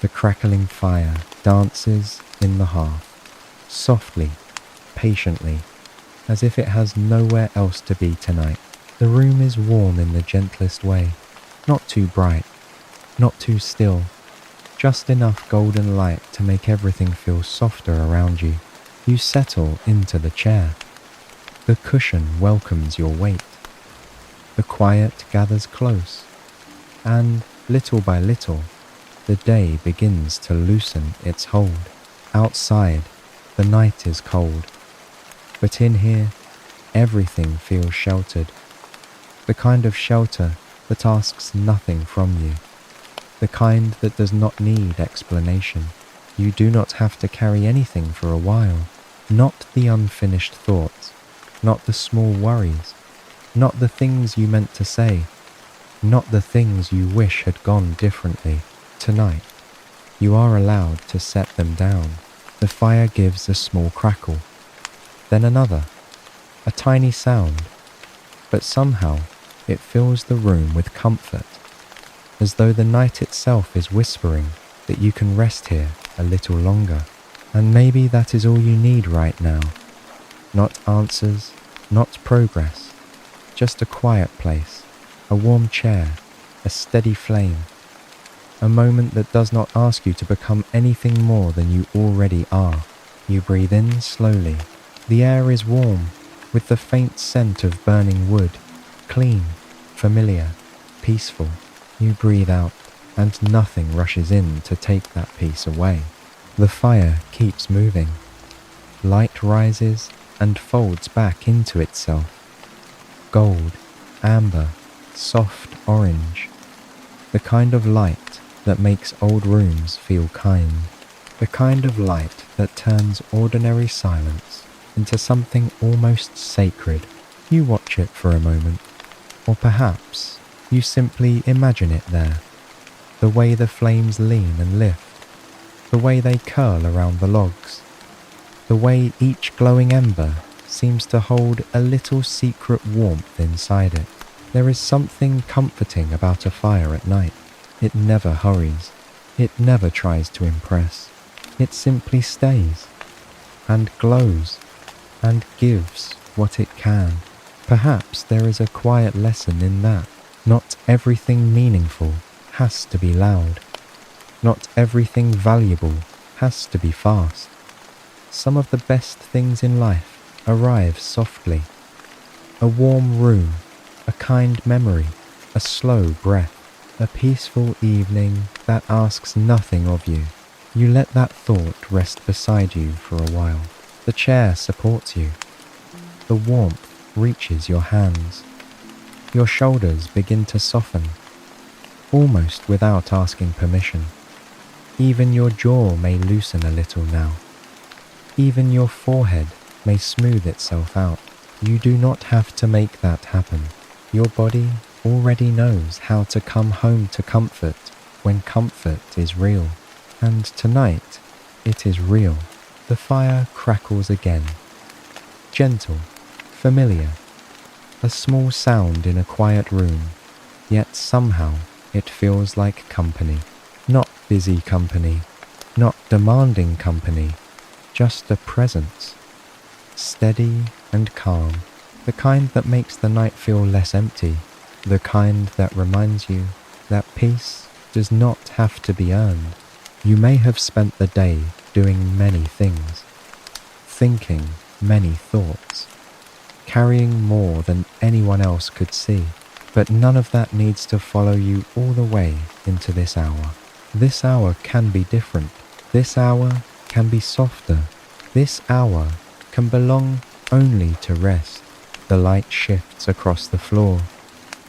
The crackling fire dances in the hearth, softly, patiently, as if it has nowhere else to be tonight. The room is warm in the gentlest way, not too bright, not too still, just enough golden light to make everything feel softer around you. You settle into the chair. The cushion welcomes your weight. The quiet gathers close, and little by little, the day begins to loosen its hold. Outside, the night is cold, but in here, everything feels sheltered. The kind of shelter that asks nothing from you. The kind that does not need explanation. You do not have to carry anything for a while. Not the unfinished thoughts, not the small worries, not the things you meant to say, not the things you wish had gone differently. Tonight, you are allowed to set them down. The fire gives a small crackle, then another, a tiny sound, but somehow it fills the room with comfort, as though the night itself is whispering that you can rest here a little longer. And maybe that is all you need right now. Not answers, not progress, just a quiet place, a warm chair, a steady flame, a moment that does not ask you to become anything more than you already are. You breathe in slowly. The air is warm, with the faint scent of burning wood, clean, familiar, peaceful. You breathe out, and nothing rushes in to take that peace away. The fire keeps moving. Light rises and folds back into itself. Gold, amber, soft orange. The kind of light that makes old rooms feel kind. The kind of light that turns ordinary silence into something almost sacred. You watch it for a moment, or perhaps you simply imagine it there. The way the flames lean and lift, the way they curl around the logs, the way each glowing ember seems to hold a little secret warmth inside it. There is something comforting about a fire at night. It never hurries. It never tries to impress. It simply stays, and glows, and gives what it can. Perhaps there is a quiet lesson in that. Not everything meaningful has to be loud. Not everything valuable has to be fast. Some of the best things in life arrive softly. A warm room, a kind memory, a slow breath, a peaceful evening that asks nothing of you. You let that thought rest beside you for a while. The chair supports you. The warmth reaches your hands. Your shoulders begin to soften, almost without asking permission. Even your jaw may loosen a little now. Even your forehead may smooth itself out. You do not have to make that happen. Your body already knows how to come home to comfort when comfort is real. And tonight, it is real. The fire crackles again. Gentle, familiar. A small sound in a quiet room, yet somehow it feels like company. Not busy company, not demanding company, just a presence. Steady and calm, the kind that makes the night feel less empty, the kind that reminds you that peace does not have to be earned. You may have spent the day doing many things, thinking many thoughts, carrying more than anyone else could see, but none of that needs to follow you all the way into this hour. This hour can be different. This hour can be softer. This hour can belong only to rest. The light shifts across the floor,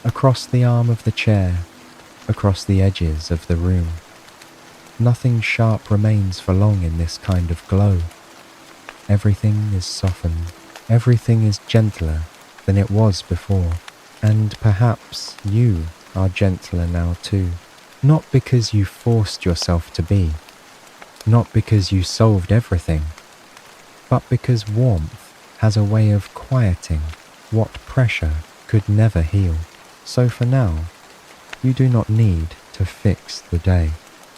across the arm of the chair, across the edges of the room. Nothing sharp remains for long in this kind of glow. Everything is softened. Everything is gentler than it was before. And perhaps you are gentler now too. Not because you forced yourself to be, not because you solved everything, but because warmth has a way of quieting what pressure could never heal. So for now, you do not need to fix the day.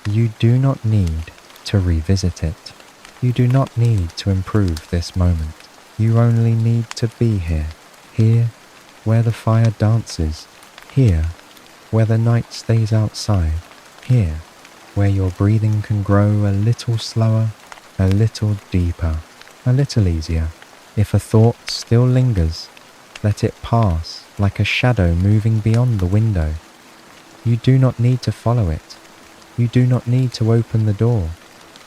You do not need to revisit it. You do not need to improve this moment. You only need to be here. Here, where the fire dances. Here, where the night stays outside. Here, where your breathing can grow a little slower, a little deeper, a little easier. If a thought still lingers, let it pass like a shadow moving beyond the window. You do not need to follow it. You do not need to open the door.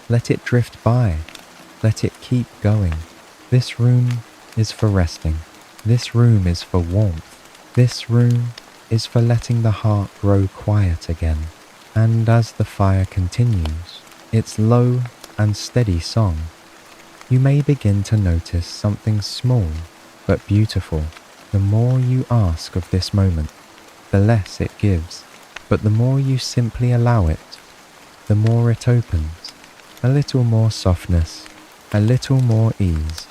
Let it drift by. Let it keep going. This room is for resting. This room is for warmth. This room is for letting the heart grow quiet again. And as the fire continues, its low and steady song, you may begin to notice something small but beautiful. The more you ask of this moment, the less it gives. But the more you simply allow it, the more it opens. A little more softness, a little more ease,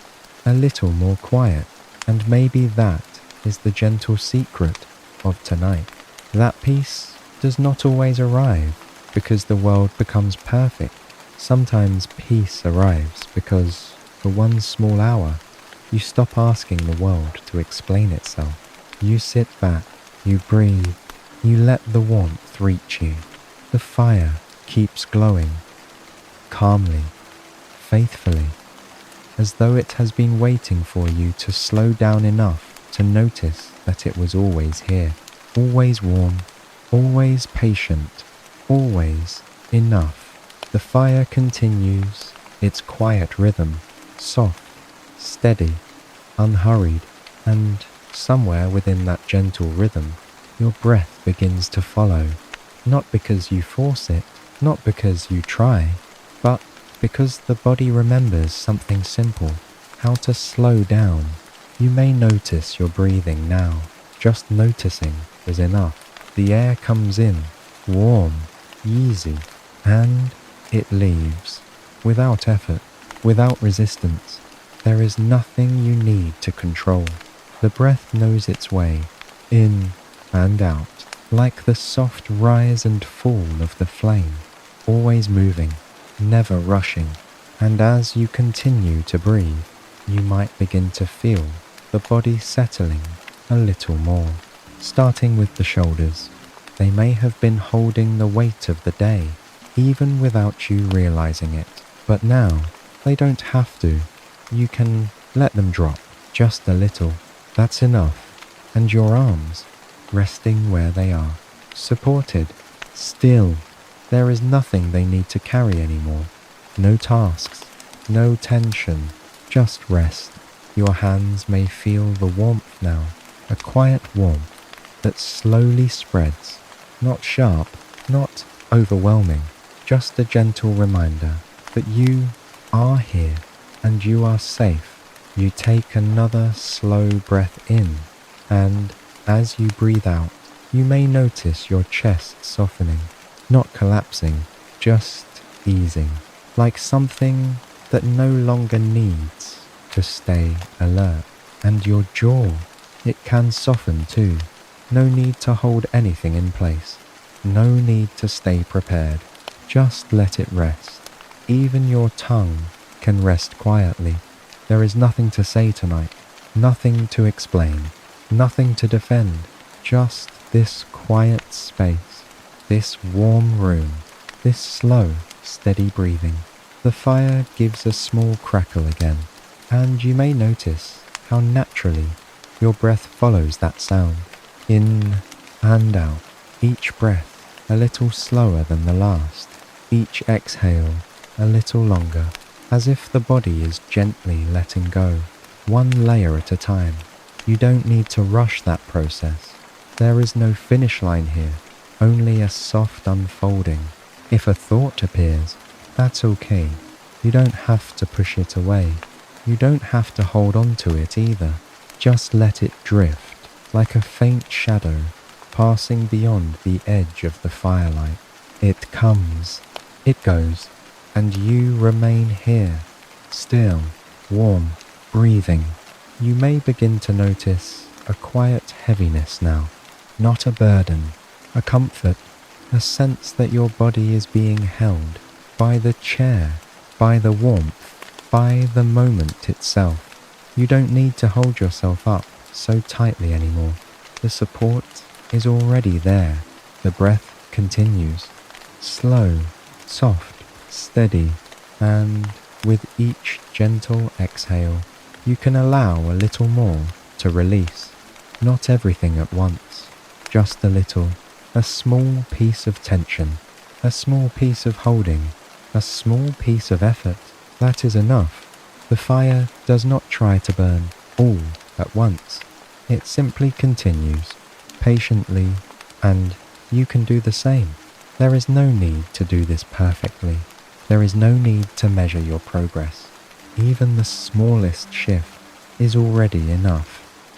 a little more quiet. And maybe that is the gentle secret of tonight. That peace does not always arrive because the world becomes perfect. Sometimes peace arrives because for one small hour, you stop asking the world to explain itself. You sit back, you breathe, you let the warmth reach you. The fire keeps glowing, calmly, faithfully, as though it has been waiting for you to slow down enough to notice that it was always here, always warm, always patient, always enough. The fire continues its quiet rhythm, soft, steady, unhurried, and somewhere within that gentle rhythm, your breath begins to follow, not because you force it, not because you try, but because the body remembers something simple, how to slow down. You may notice your breathing now. Just noticing is enough. The air comes in, warm, easy, and it leaves, without effort, without resistance. There is nothing you need to control. The breath knows its way, in and out, like the soft rise and fall of the flame, always moving, never rushing. And as you continue to breathe, you might begin to feel the body settling a little more, starting with the shoulders. They may have been holding the weight of the day, even without you realizing it. But now, they don't have to. You can let them drop just a little. That's enough. And your arms, resting where they are, supported, still. There is nothing they need to carry anymore. No tasks, no tension, just rest. Your hands may feel the warmth now, a quiet warmth that slowly spreads, not sharp, not overwhelming, just a gentle reminder that you are here and you are safe. You take another slow breath in, and as you breathe out, you may notice your chest softening, not collapsing, just easing, like something that no longer needs to stay alert. And your jaw, it can soften too. No need to hold anything in place. No need to stay prepared. Just let it rest. Even your tongue can rest quietly. There is nothing to say tonight, nothing to explain, nothing to defend. Just this quiet space, this warm room, this slow, steady breathing. The fire gives a small crackle again, and you may notice how naturally your breath follows that sound. In and out, each breath a little slower than the last, each exhale a little longer, as if the body is gently letting go, one layer at a time. You don't need to rush that process. There is no finish line here, only a soft unfolding. If a thought appears, that's okay. You don't have to push it away. You don't have to hold on to it either. Just let it drift, like a faint shadow, passing beyond the edge of the firelight. It comes, it goes, and you remain here, still, warm, breathing. You may begin to notice a quiet heaviness now, not a burden, a comfort, a sense that your body is being held by the chair, by the warmth, by the moment itself. You don't need to hold yourself up so tightly anymore. The support is already there. The breath continues, slow, soft, steady, and with each gentle exhale, you can allow a little more to release. Not everything at once, just a little, a small piece of tension, a small piece of holding, a small piece of effort. That is enough. The fire does not try to burn all at once. It simply continues, patiently, and you can do the same. There is no need to do this perfectly. There is no need to measure your progress. Even the smallest shift is already enough.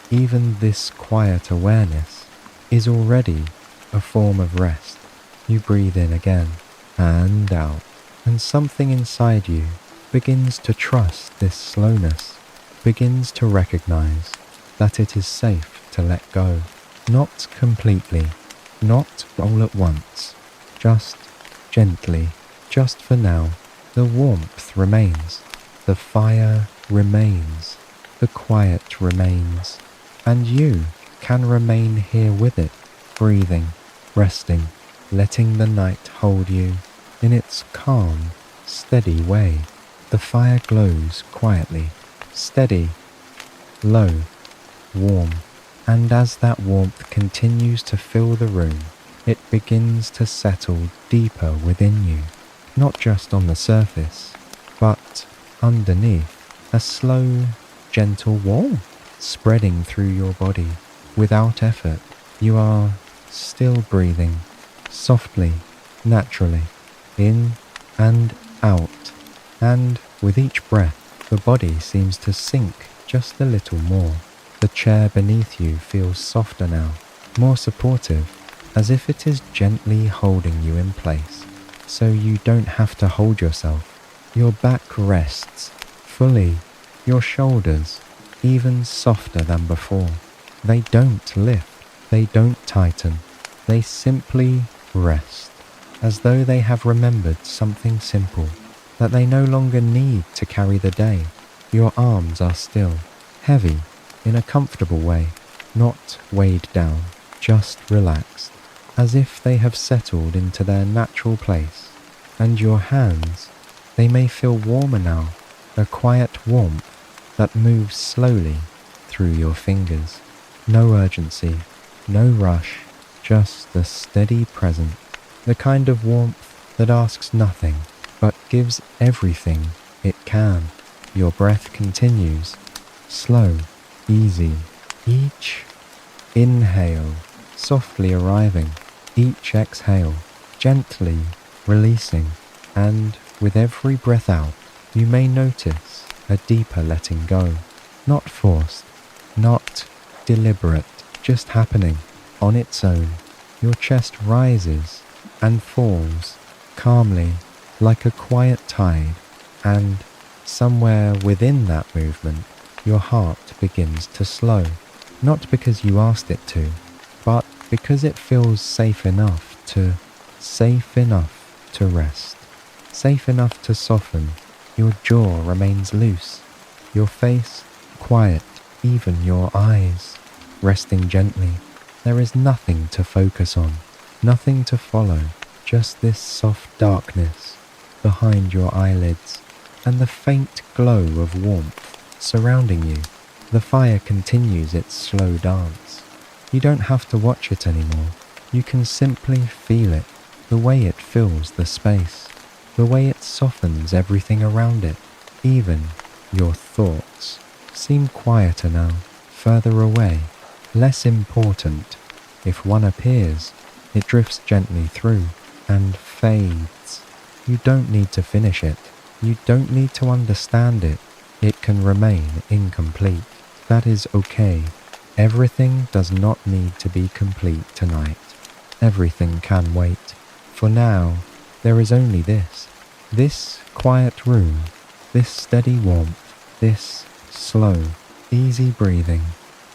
Even this quiet awareness is already a form of rest. You breathe in again and out, and something inside you begins to trust this slowness, begins to recognize that it is safe to let go. Not completely, not all at once, just gently, just for now. The warmth remains, the fire remains, the quiet remains, and you can remain here with it, breathing, resting, letting the night hold you in its calm, steady way. The fire glows quietly, steady, low, warm, and as that warmth continues to fill the room, it begins to settle deeper within you, not just on the surface, but underneath, a slow, gentle warmth spreading through your body. Without effort, you are still breathing, softly, naturally, in and out, and with each breath, the body seems to sink just a little more. The chair beneath you feels softer now, more supportive, as if it is gently holding you in place, so you don't have to hold yourself. Your back rests fully, your shoulders even softer than before. They don't lift, they don't tighten, they simply rest, as though they have remembered something simple, that they no longer need to carry the day. Your arms are still, heavy, in a comfortable way, not weighed down, just relaxed, as if they have settled into their natural place. And your hands, they may feel warmer now, a quiet warmth that moves slowly through your fingers. No urgency, no rush, just a steady presence, the kind of warmth that asks nothing, but gives everything it can. Your breath continues, slow, easy, each inhale softly arriving, each exhale gently releasing, and with every breath out, you may notice a deeper letting go, not forced, not deliberate, just happening on its own. Your chest rises and falls calmly like a quiet tide, and somewhere within that movement, your heart begins to slow, not because you asked it to, but because it feels safe enough to rest, safe enough to soften. Your jaw remains loose, your face quiet, even your eyes resting gently. There is nothing to focus on, nothing to follow, just this soft darkness behind your eyelids and the faint glow of warmth surrounding you. The fire continues its slow dance. You don't have to watch it anymore. You can simply feel it, the way it fills the space, the way it softens everything around it. Even your thoughts seem quieter now, further away, less important. If one appears, it drifts gently through and fades. You don't need to finish it. You don't need to understand it. It can remain incomplete. That is okay. Everything does not need to be complete tonight. Everything can wait. For now, there is only this quiet room, this steady warmth, this slow, easy breathing,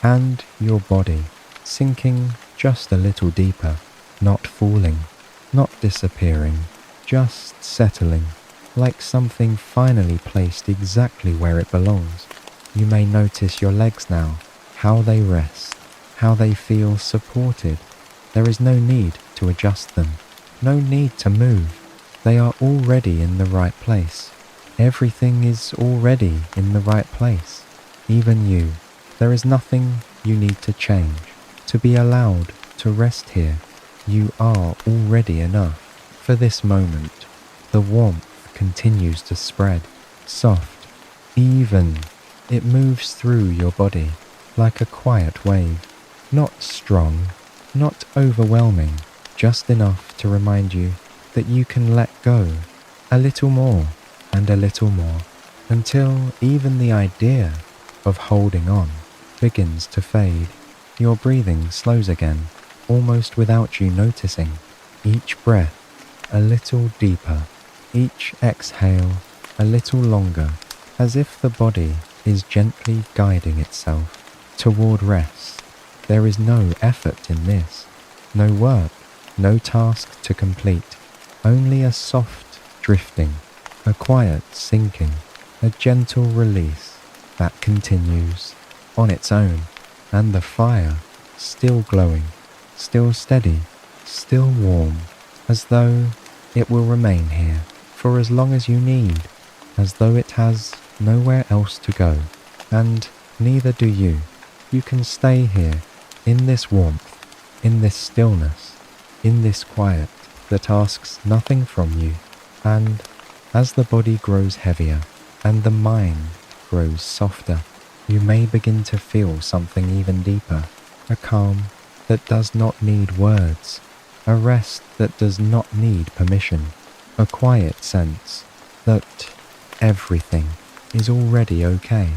and your body sinking just a little deeper, not falling, not disappearing, just settling, like something finally placed exactly where it belongs. You may notice your legs now, how they rest, how they feel supported. There is no need to adjust them, no need to move. They are already in the right place. Everything is already in the right place. Even you. There is nothing you need to change. To be allowed to rest here, you are already enough. For this moment, the warmth continues to spread, soft, even. It moves through your body like a quiet wave, not strong, not overwhelming, just enough to remind you that you can let go a little more and a little more until even the idea of holding on begins to fade. Your breathing slows again, almost without you noticing. Each breath a little deeper, each exhale a little longer, as if the body is gently guiding itself toward rest. There is no effort in this, no work, no task to complete, only a soft drifting, a quiet sinking, a gentle release that continues on its own, and the fire still glowing, still steady, still warm, as though it will remain here for as long as you need, as though it has nowhere else to go, and neither do you. You can stay here, in this warmth, in this stillness, in this quiet that asks nothing from you, and as the body grows heavier and the mind grows softer, you may begin to feel something even deeper, a calm that does not need words, a rest that does not need permission, a quiet sense that everything is already okay.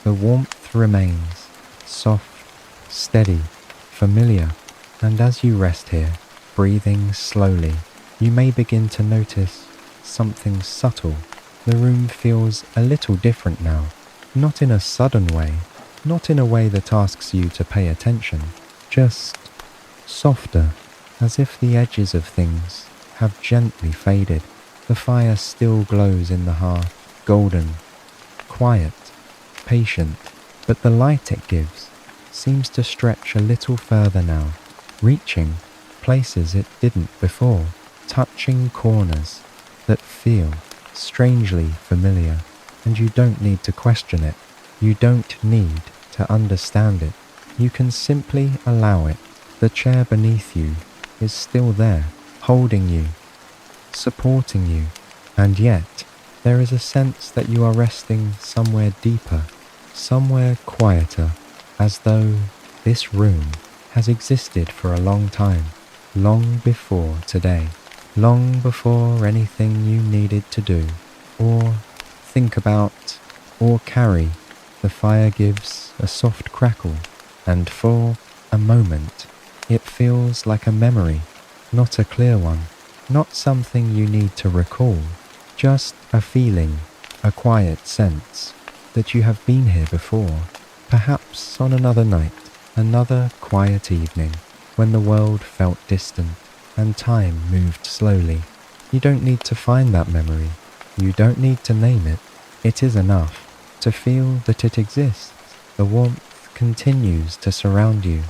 The warmth remains, soft, steady, familiar, and as you rest here, breathing slowly, you may begin to notice something subtle. The room feels a little different now, not in a sudden way, not in a way that asks you to pay attention, just softer, as if the edges of things have gently faded. The fire still glows in the hearth, golden, quiet, patient, but the light it gives seems to stretch a little further now, reaching places it didn't before, touching corners that feel strangely familiar, and you don't need to question it. You don't need to understand it. You can simply allow it. The chair beneath you is still there, holding you, supporting you, and yet there is a sense that you are resting somewhere deeper, somewhere quieter, as though this room has existed for a long time, long before today, long before anything you needed to do, or think about, or carry. The fire gives a soft crackle, and for a moment it feels like a memory, not a clear one, not something you need to recall, just a feeling, a quiet sense that you have been here before, perhaps on another night, another quiet evening, when the world felt distant and time moved slowly. You don't need to find that memory. You don't need to name it. It is enough to feel that it exists. The warmth continues to surround you,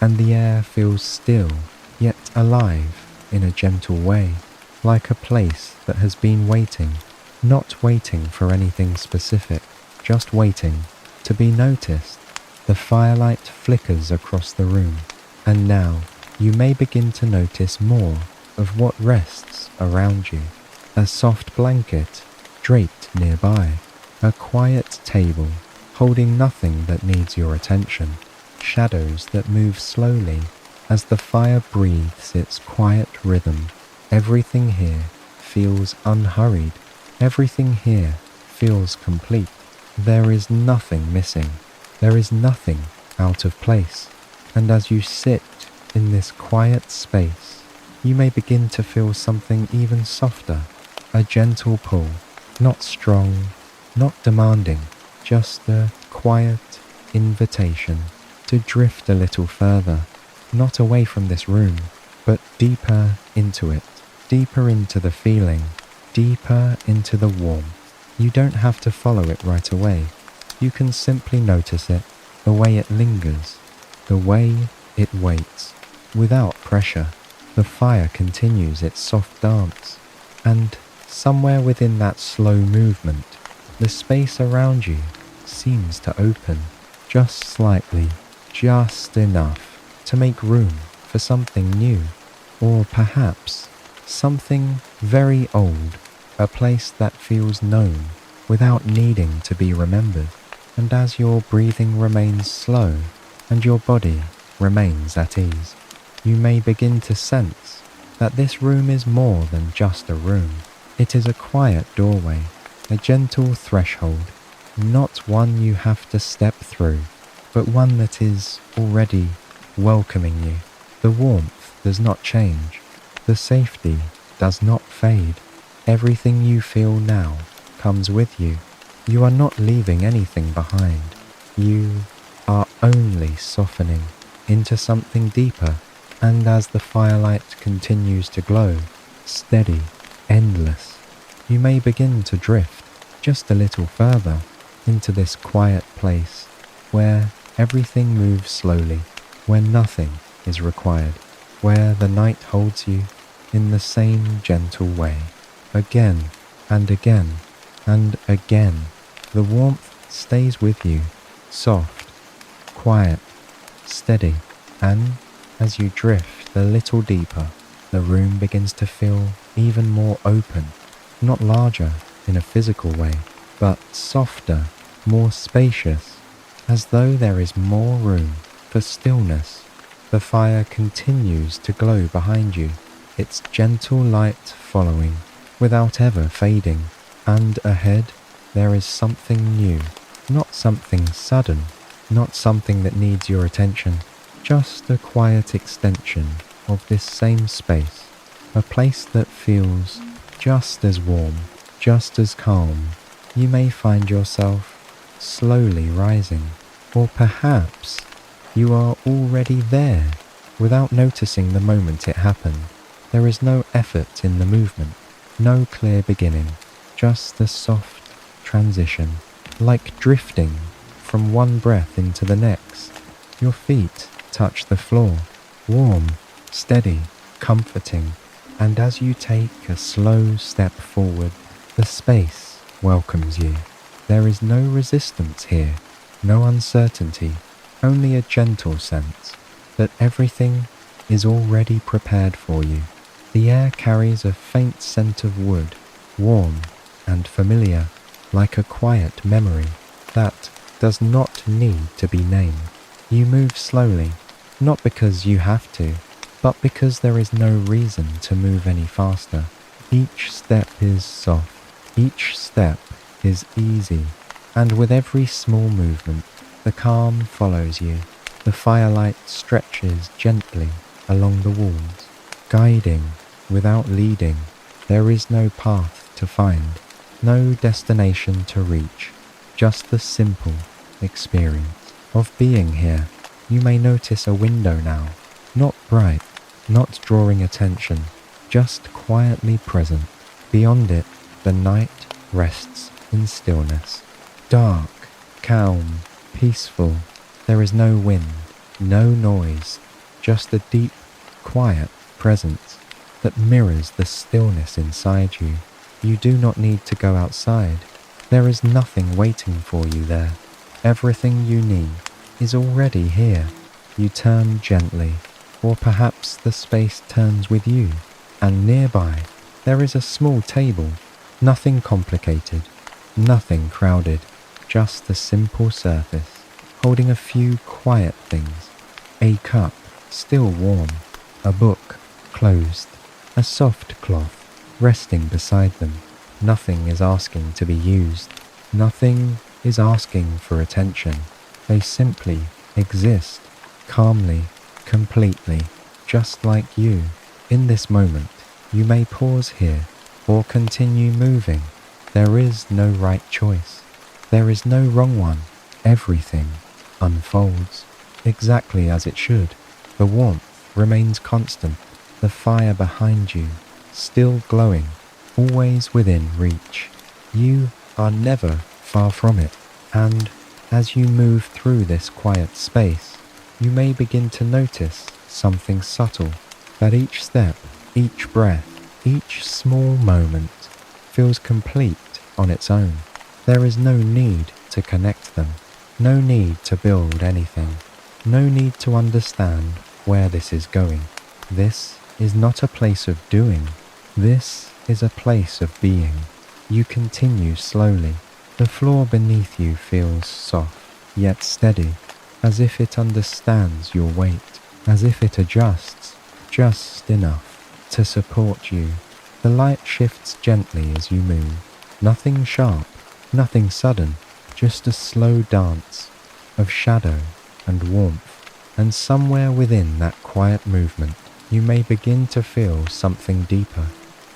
and the air feels still, yet alive in a gentle way, like a place that has been waiting, not waiting for anything specific, just waiting to be noticed. The firelight flickers across the room, and now you may begin to notice more of what rests around you. A soft blanket draped nearby, a quiet table holding nothing that needs your attention, shadows that move slowly as the fire breathes its quiet rhythm. Everything here feels unhurried. Everything here feels complete. There is nothing missing. There is nothing out of place. And as you sit in this quiet space, you may begin to feel something even softer, a gentle pull, not strong, not demanding, just a quiet invitation to drift a little further, not away from this room, but deeper into it, deeper into the feeling, deeper into the warmth. You don't have to follow it right away. You can simply notice it, the way it lingers, the way it waits, without pressure. The fire continues its soft dance, and somewhere within that slow movement, the space around you seems to open, just slightly, just enough to make room for something new, or perhaps something very old, a place that feels known without needing to be remembered. And as your breathing remains slow and your body remains at ease, you may begin to sense that this room is more than just a room. It is a quiet doorway, a gentle threshold, not one you have to step through, but one that is already welcoming you. The warmth does not change. The safety does not fade. Everything you feel now comes with you. You are not leaving anything behind. You are only softening into something deeper, and as the firelight continues to glow, steady, endless, you may begin to drift just a little further into this quiet place where everything moves slowly, where nothing is required, where the night holds you in the same gentle way. Again and again and again, the warmth stays with you, soft, quiet, steady, and as you drift a little deeper, the room begins to feel even more open, not larger in a physical way, but softer, more spacious, as though there is more room for stillness. The fire continues to glow behind you, its gentle light following, without ever fading, and ahead there is something new, not something sudden, not something that needs your attention, just a quiet extension of this same space, a place that feels just as warm, just as calm. You may find yourself slowly rising, or perhaps you are already there without noticing the moment it happened. There is no effort in the movement, no clear beginning, just a soft transition, like drifting from one breath into the next. Your feet touch the floor, warm, steady, comforting, and as you take a slow step forward, the space welcomes you. There is no resistance here, no uncertainty, only a gentle sense that everything is already prepared for you. The air carries a faint scent of wood, warm and familiar, like a quiet memory that does not need to be named. You move slowly, not because you have to, but because there is no reason to move any faster. Each step is soft, each step is easy, and with every small movement, the calm follows you. The firelight stretches gently along the walls, guiding without leading. There is no path to find, no destination to reach, just the simple experience of being here. You may notice a window now, not bright, not drawing attention, just quietly present. Beyond it, the night rests in stillness, dark, calm, peaceful. There is no wind, no noise, just a deep, quiet presence that mirrors the stillness inside you. You do not need to go outside. There is nothing waiting for you there. Everything you need is already here. You turn gently, or perhaps the space turns with you, and nearby there is a small table, nothing complicated, nothing crowded, just a simple surface, holding a few quiet things. A cup, still warm, a book, closed, a soft cloth, resting beside them. Nothing is asking to be used. Nothing is asking for attention. They simply exist, calmly, completely, just like you. In this moment, you may pause here or continue moving. There is no right choice. There is no wrong one. Everything unfolds exactly as it should. The warmth remains constant. The fire behind you still glowing, always within reach. You are never far from it, and as you move through this quiet space, you may begin to notice something subtle, that each step, each breath, each small moment feels complete on its own. There is no need to connect them, no need to build anything, no need to understand where this is going. This is not a place of doing, this is a place of being. You continue slowly. The floor beneath you feels soft, yet steady, as if it understands your weight, as if it adjusts just enough to support you. The light shifts gently as you move. Nothing sharp, nothing sudden, just a slow dance of shadow and warmth. And somewhere within that quiet movement, you may begin to feel something deeper,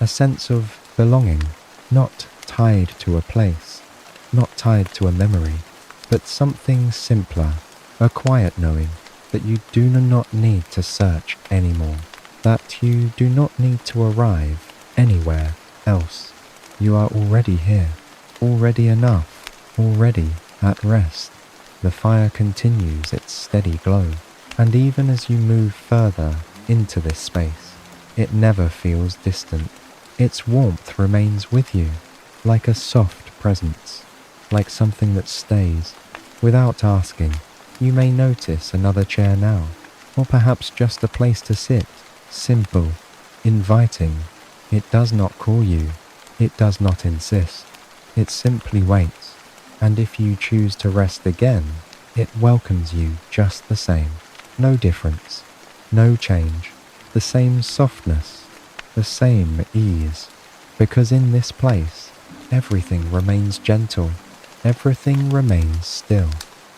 a sense of belonging, not tied to a place, not tied to a memory, but something simpler, a quiet knowing that you do not need to search anymore, that you do not need to arrive anywhere else. You are already here, already enough, already at rest. The fire continues its steady glow, and even as you move further into this space, it never feels distant. Its warmth remains with you, like a soft presence, like something that stays. Without asking, you may notice another chair now, or perhaps just a place to sit, simple, inviting. It does not call you, it does not insist, it simply waits, and if you choose to rest again, it welcomes you just the same. No difference, no change, the same softness, the same ease, because in this place, everything remains gentle, everything remains still,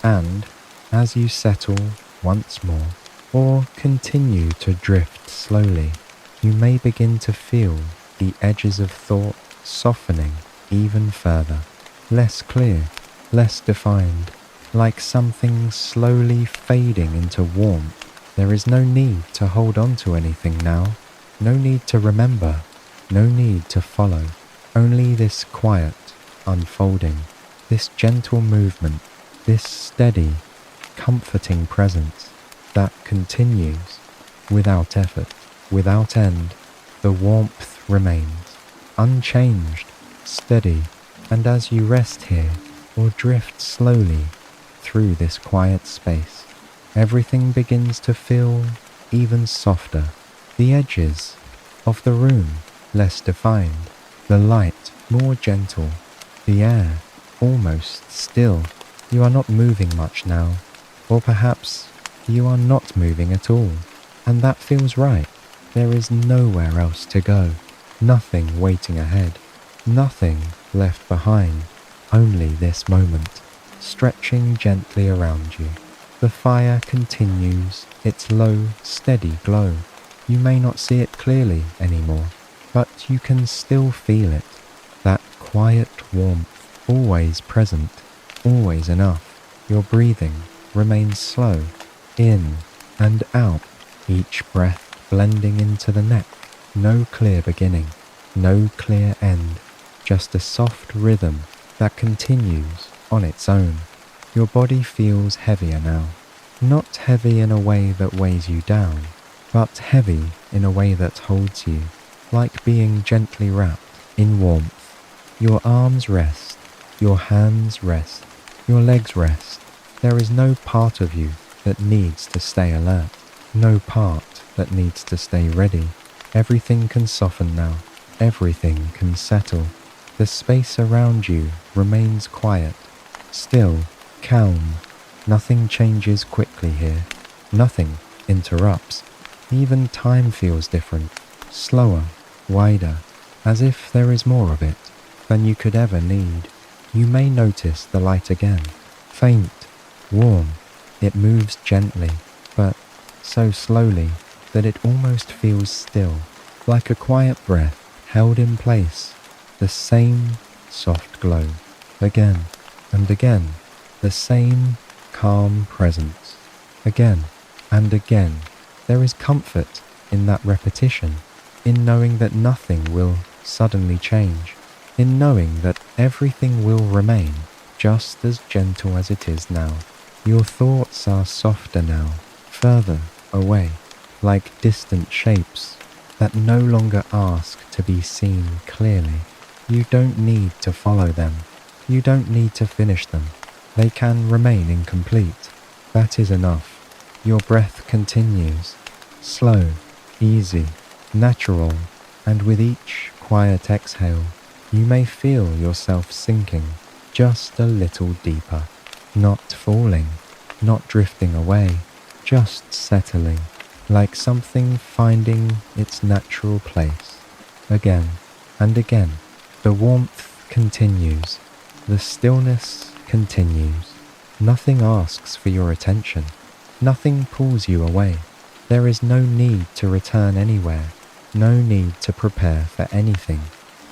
and as you settle once more, or continue to drift slowly, you may begin to feel the edges of thought softening even further, less clear, less defined, like something slowly fading into warmth. There is no need to hold on to anything now, no need to remember, no need to follow, only this quiet unfolding, this gentle movement, this steady, comforting presence that continues without effort, without end. The warmth remains, unchanged, steady, and as you rest here or drift slowly through this quiet space, everything begins to feel even softer. The edges of the room less defined, the light more gentle, the air almost still. You are not moving much now, or perhaps you are not moving at all, and that feels right. There is nowhere else to go, nothing waiting ahead, nothing left behind, only this moment, stretching gently around you. The fire continues its low, steady glow. You may not see it clearly anymore, but you can still feel it, that quiet warmth, always present, always enough. Your breathing remains slow, in and out, each breath blending into the next. No clear beginning, no clear end, just a soft rhythm that continues on its own. Your body feels heavier now, not heavy in a way that weighs you down, but heavy in a way that holds you, like being gently wrapped in warmth. Your arms rest, your hands rest, your legs rest. There is no part of you that needs to stay alert, no part that needs to stay ready. Everything can soften now, everything can settle. The space around you remains quiet, still, calm. Nothing changes quickly here, nothing interrupts. Even time feels different, slower, wider, as if there is more of it than you could ever need. You may notice the light again, faint, warm. It moves gently, but so slowly that it almost feels still, like a quiet breath held in place. The same soft glow, again and again, the same calm presence, again and again. There is comfort in that repetition, in knowing that nothing will suddenly change, in knowing that everything will remain just as gentle as it is now. Your thoughts are softer now, further away, like distant shapes that no longer ask to be seen clearly. You don't need to follow them. You don't need to finish them. They can remain incomplete. That is enough. Your breath continues, slow, easy, natural, and with each quiet exhale, you may feel yourself sinking just a little deeper, not falling, not drifting away, just settling, like something finding its natural place. Again and again, the warmth continues, the stillness continues. Nothing asks for your attention. Nothing pulls you away. There is no need to return anywhere, no need to prepare for anything.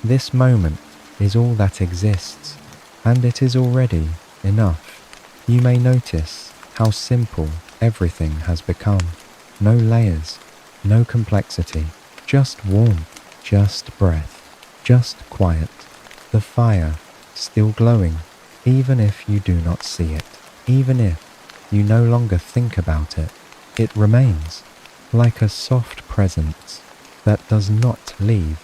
This moment is all that exists, and it is already enough. You may notice how simple everything has become. No layers, no complexity, just warmth, just breath, just quiet. The fire still glowing, even if you do not see it, even if you no longer think about it. It remains like a soft presence that does not leave.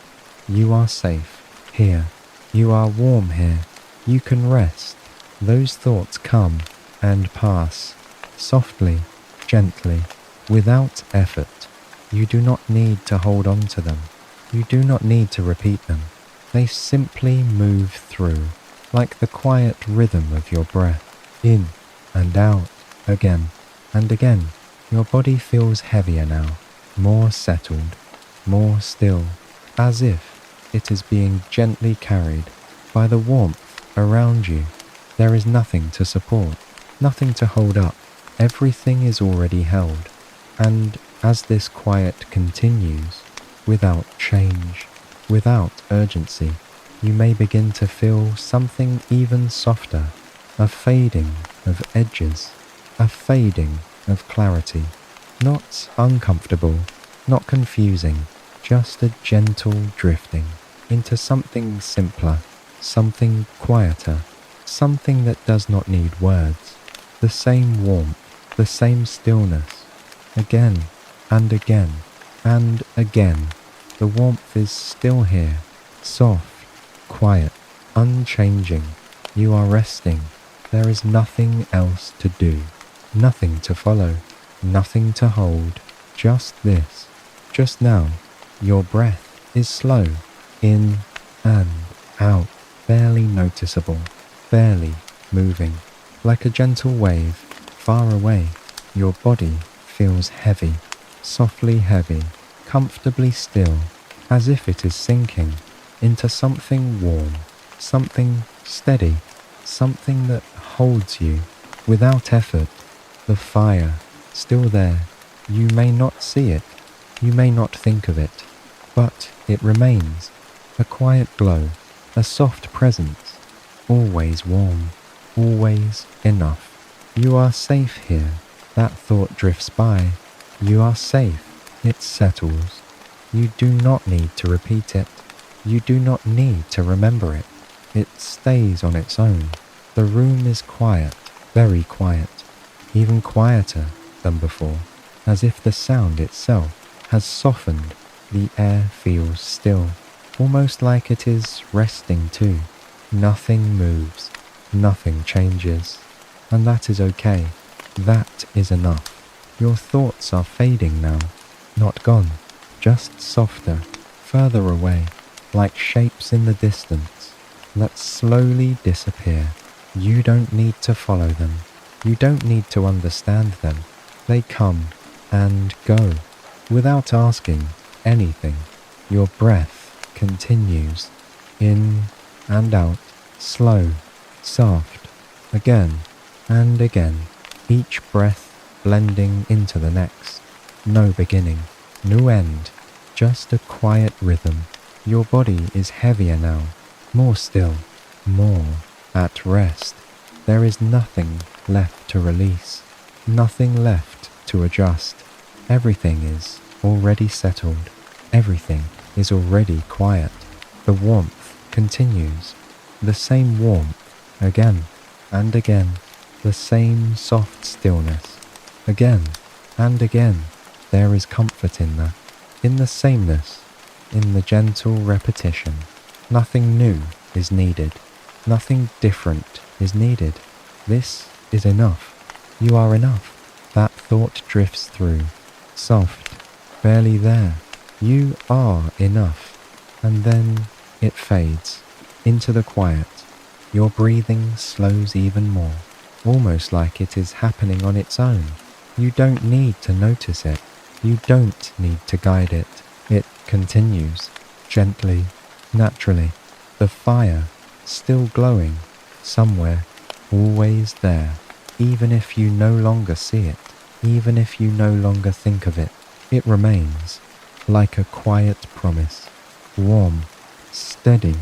You are safe here. You are warm here. You can rest. Those thoughts come and pass, softly, gently, without effort. You do not need to hold on to them. You do not need to repeat them. They simply move through, like the quiet rhythm of your breath, in and out, again and again. Your body feels heavier now, more settled, more still, as if it is being gently carried by the warmth around you. There is nothing to support, nothing to hold up. Everything is already held. And as this quiet continues, without change, without urgency, you may begin to feel something even softer, a fading of edges, a fading of clarity. Not uncomfortable, not confusing, just a gentle drifting into something simpler, something quieter, something that does not need words. The same warmth, the same stillness. Again and again and again, the warmth is still here, soft, quiet, unchanging. You are resting. There is nothing else to do, nothing to follow, nothing to hold, just this. Just now, your breath is slow, in and out, barely noticeable, barely moving, like a gentle wave, far away. Your body feels heavy, softly heavy, comfortably still, as if it is sinking into something warm, something steady, something that holds you without effort. The fire, still there. You may not see it, you may not think of it, but it remains, a quiet glow, a soft presence, always warm, always enough. You are safe here. That thought drifts by. You are safe. It settles. You do not need to repeat it. You do not need to remember it. It stays on its own. The room is quiet, very quiet, even quieter than before, as if the sound itself has softened. The air feels still, almost like it is resting too. Nothing moves, nothing changes, and that is okay. That is enough. Your thoughts are fading now, not gone, just softer, further away, like shapes in the distance that slowly disappear. You don't need to follow them. You don't need to understand them. They come and go without asking anything. Your breath continues, in and out, slow, soft, again and again, each breath blending into the next. No beginning, no end, just a quiet rhythm. Your body is heavier now, more still, more at rest. There is nothing left to release, nothing left to adjust. Everything is already settled. Everything is already quiet. The warmth continues. The same warmth again and again. The same soft stillness again and again. There is comfort in that, in the sameness, in the gentle repetition. Nothing new is needed. Nothing different is needed. This is enough. You are enough. That thought drifts through, soft, barely there. You are enough. And then it fades into the quiet. Your breathing slows even more, almost like it is happening on its own. You don't need to notice it. You don't need to guide it. It continues, gently, naturally. The fire, still glowing, somewhere, always there. Even if you no longer see it, even if you no longer think of it, it remains, like a quiet promise. Warm, steady,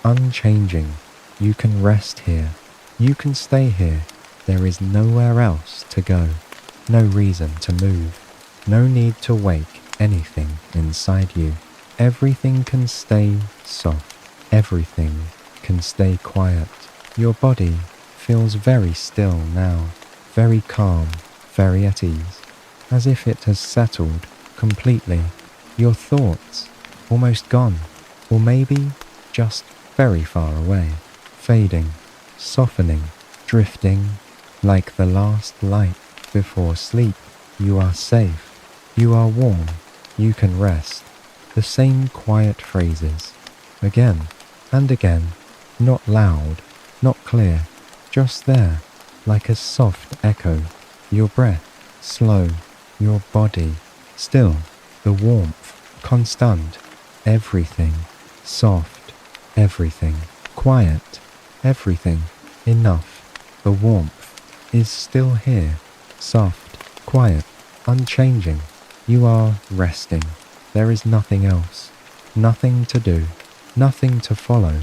unchanging. You can rest here. You can stay here. There is nowhere else to go. No reason to move. No need to wake anything inside you. Everything can stay soft. Everything can stay quiet. Your body feels very still now, very calm, very at ease, as if it has settled completely. Your thoughts almost gone, or maybe just very far away, fading, softening, drifting, like the last light before sleep. You are safe. You are warm. You can rest. The same quiet phrases, again and again, not loud, not clear, just there, like a soft echo. Your breath, slow, your body, still, the warmth, constant, everything, soft, everything, quiet, everything, enough. The warmth is still here, soft, quiet, unchanging. You are resting. There is nothing else, nothing to do, nothing to follow,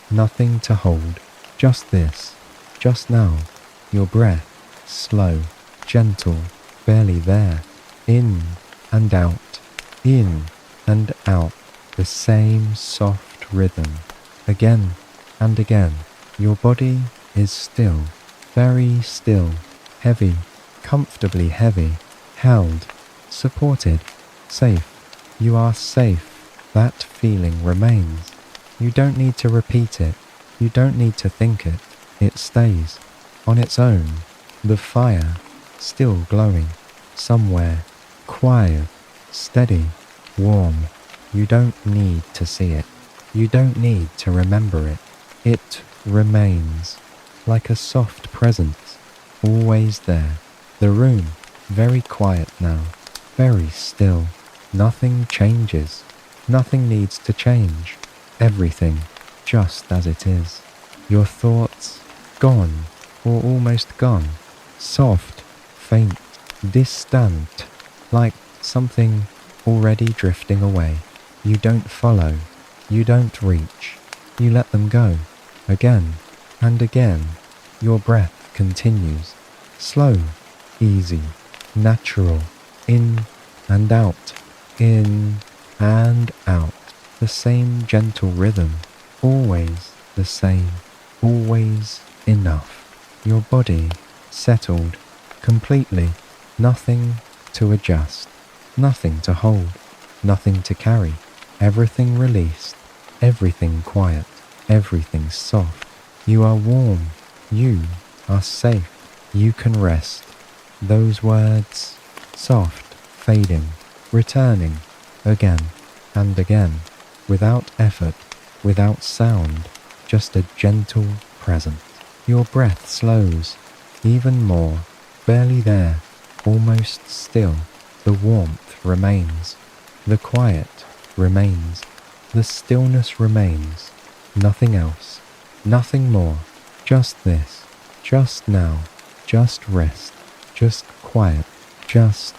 nothing to hold. Just this, just now. Your breath, slow, gentle, barely there. In and out, in and out. The same soft rhythm, again and again. Your body is still, very still, heavy, comfortably heavy, held, supported, safe. You are safe. That feeling remains. You don't need to repeat it. You don't need to think it. It stays on its own. The fire still glowing somewhere, quiet, steady, warm. You don't need to see it. You don't need to remember it. It remains like a soft presence, always there. The room, very quiet now, very still. Nothing changes. Nothing needs to change. Everything just as it is. Your thoughts gone or almost gone. Soft, faint, distant, like something already drifting away. You don't follow. You don't reach. You let them go. Again and again. Your breath continues. Slow, easy, natural. In and out. In and out. The same gentle rhythm. Always the same. Always enough. Your body settled completely. Nothing to adjust. Nothing to hold. Nothing to carry. Everything released. Everything quiet. Everything soft. You are warm. You are safe. You can rest. Those words, soft, fading, returning, again and again, without effort, without sound, just a gentle presence. Your breath slows, even more, barely there, almost still. The warmth remains, the quiet remains, the stillness remains, nothing else, nothing more, just this, just now, just rest, just quiet, just